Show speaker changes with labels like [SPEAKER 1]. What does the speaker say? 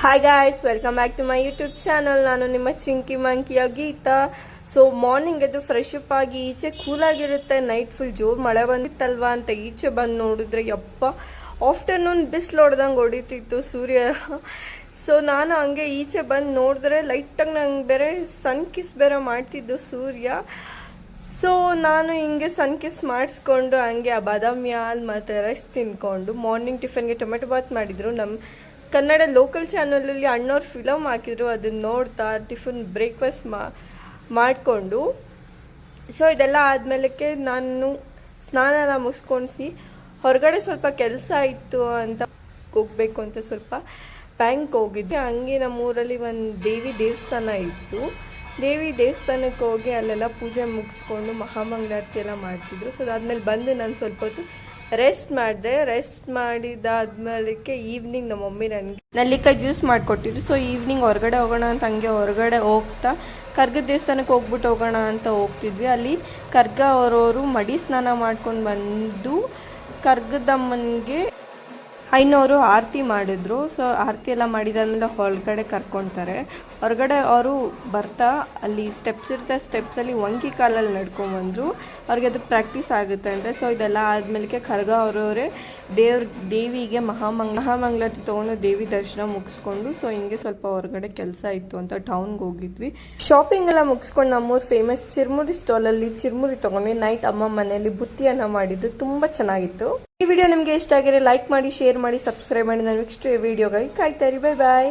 [SPEAKER 1] Hi guys, welcome back to my YouTube channel. ನಾನು ನಿಮ್ಮ ಚಿಂಕಿ ಮಂಕಿಯ ಗೀತಾ. ಸೊ ಮಾರ್ನಿಂಗ್ ಎದ್ದು ಫ್ರೆಶ್ ಅಪ್ ಆಗಿ ಈಚೆ ಕೂಲಾಗಿರುತ್ತೆ. ನೈಟ್ ಫುಲ್ ಜೋರು ಮಳೆ ಬಂದಿತ್ತಲ್ವಾ ಅಂತ ಈಚೆ ಬಂದು ನೋಡಿದ್ರೆ ಯಪ್ಪ ಆಫ್ಟರ್ನೂನ್ ಬಿಸಿಲು ಹೊಡೆದಂಗೆ ಹೊಡಿತಿತ್ತು ಸೂರ್ಯ. ಸೊ ನಾನು ಹಂಗೆ ಈಚೆ ಬಂದು ನೋಡಿದ್ರೆ ಲೈಟಾಗಿ ನಂಗೆ ಬೇರೆ ಸನ್ ಕಿಸ್ ಬೇರೆ ಮಾಡ್ತಿದ್ದು ಸೂರ್ಯ. ಸೊ ನಾನು ಹಿಂಗೆ ಸನ್ ಕಿಸ್ ಮಾಡಿಸ್ಕೊಂಡು ಹಂಗೆ ಆ ಬಾದಾಮಿ ಹಾಲು ಮತ್ತು ರೈಸ್ ತಿನ್ಕೊಂಡು ಮಾರ್ನಿಂಗ್ ಟಿಫನ್ಗೆ ಟೊಮೆಟೊ ಬಾತ್ ಮಾಡಿದ್ರು. ನಮ್ಮ ಕನ್ನಡ ಲೋಕಲ್ ಚಾನಲಲ್ಲಿ ಅಣ್ಣವ್ರು ಫಿಲಮ್ ಹಾಕಿದ್ರು, ಅದನ್ನ ನೋಡ್ತಾ ಟಿಫನ್ ಬ್ರೇಕ್ಫಾಸ್ಟ್ ಮಾಡಿಕೊಂಡು ಸೊ ಇದೆಲ್ಲ ಆದಮೇಲಕ್ಕೆ ನಾನು ಸ್ನಾನ ಎಲ್ಲ ಮುಗಿಸ್ಕೊಂಡ್ಸಿ ಹೊರಗಡೆ ಸ್ವಲ್ಪ ಕೆಲಸ ಇತ್ತು ಅಂತ ಹೋಗಬೇಕು ಅಂತ ಸ್ವಲ್ಪ ಬ್ಯಾಂಕ್ ಹೋಗಿದ್ದೆ. ಹಂಗೆ ನಮ್ಮೂರಲ್ಲಿ ಒಂದು ದೇವಿ ದೇವಸ್ಥಾನ ಇತ್ತು. ದೇವಿ ದೇವಸ್ಥಾನಕ್ಕೆ ಹೋಗಿ ಅಲ್ಲೆಲ್ಲ ಪೂಜೆ ಮುಗಿಸ್ಕೊಂಡು ಮಹಾಮಂಗಳಾರತಿ ಎಲ್ಲ ಮಾಡ್ತಿದ್ರು. ಸೊ ಅದಾದ್ಮೇಲೆ ಬಂದು ನಾನು ಸ್ವಲ್ಪ ಹೊತ್ತು ರೆಸ್ಟ್ ಮಾಡಿದೆ. ರೆಸ್ಟ್ ಮಾಡಿದಾದ್ಮೇಲಕ್ಕೆ ಈವ್ನಿಂಗ್ ನಮ್ಮ ಮಮ್ಮಿ ನನಗೆ ನಲ್ಲಿಕಾಯಿ ಜ್ಯೂಸ್ ಮಾಡಿಕೊಟ್ಟಿದ್ರು. ಸೊ ಈವ್ನಿಂಗ್ ಹೊರಗಡೆ ಹೋಗೋಣ ಅಂತ ಹಂಗೆ ಹೊರಗಡೆ ಹೋಗ್ತಾ ಕರ್ಗ ದೇವಸ್ಥಾನಕ್ಕೆ ಹೋಗ್ಬಿಟ್ಟು ಹೋಗೋಣ ಅಂತ ಹೋಗ್ತಿದ್ವಿ. ಅಲ್ಲಿ ಕರ್ಗ ಅವರವರು ಮಡಿ ಸ್ನಾನ ಮಾಡ್ಕೊಂಡು ಬಂದು ಕರ್ಗದಮ್ಮನಿಗೆ ಐನೋರು ಆರತಿ ಮಾಡಿದ್ರು. ಸೊ ಆರತಿ ಎಲ್ಲ ಮಾಡಿದಾದ್ಮೇಲೆ ಹೊರಗಡೆ ಕರ್ಕೊತಾರೆ. ಹೊರಗಡೆ ಅವರು ಬರ್ತಾ ಅಲ್ಲಿ ಸ್ಟೆಪ್ಸ್ ಇರುತ್ತೆ, ಸ್ಟೆಪ್ಸಲ್ಲಿ ಒಂಕಿ ಕಾಲಲ್ಲಿ ನಡ್ಕೊಂಬಂದರು. ಅವ್ರಿಗೆ ಅದು ಪ್ರಾಕ್ಟೀಸ್ ಆಗುತ್ತೆ ಅಂತೆ. ಸೊ ಇದೆಲ್ಲ ಆದಮೇಲೆ ಕರ್ಗ ಅವರವರೇ ದೇವಿಗೆ ಮಹಾಮಂಗಳಾರತಿ ತೊಗೊಂಡು ದೇವಿ ದರ್ಶನ ಮುಗಿಸ್ಕೊಂಡು ಸೊ ಹಿಂಗೆ ಸ್ವಲ್ಪ ಹೊರಗಡೆ ಕೆಲಸ ಇತ್ತು ಅಂತ ಟೌನ್ಗೆ ಹೋಗಿದ್ವಿ. ಶಾಪಿಂಗ್ ಎಲ್ಲ ಮುಗಿಸ್ಕೊಂಡು ನಮ್ಮೂರು ಫೇಮಸ್ ಚಿರ್ಮುರಿ ಸ್ಟಾಲಲ್ಲಿ ಚಿರ್ಮುರಿ ತೊಗೊಂಡ್ವಿ. ನೈಟ್ ಅಮ್ಮ ಮನೆಯಲ್ಲಿ ಬುತ್ತಿಯನ್ನು ಮಾಡಿದ್ದು ತುಂಬ ಚೆನ್ನಾಗಿತ್ತು. ಈ ವಿಡಿಯೋ ನಿಮಗೆ ಇಷ್ಟ ಆಗಿದ್ರೆ ಲೈಕ್ ಮಾಡಿ, ಶೇರ್ ಮಾಡಿ, ಸಬ್ಸ್ಕ್ರೈಬ್ ಮಾಡಿ. ನಾನು ನೆಕ್ಸ್ಟ್ ವಿಡಿಯೋಗಾಗಿ ಕಾಯ್ತಾ ಇರಿ. ಬೈ ಬಾಯ್.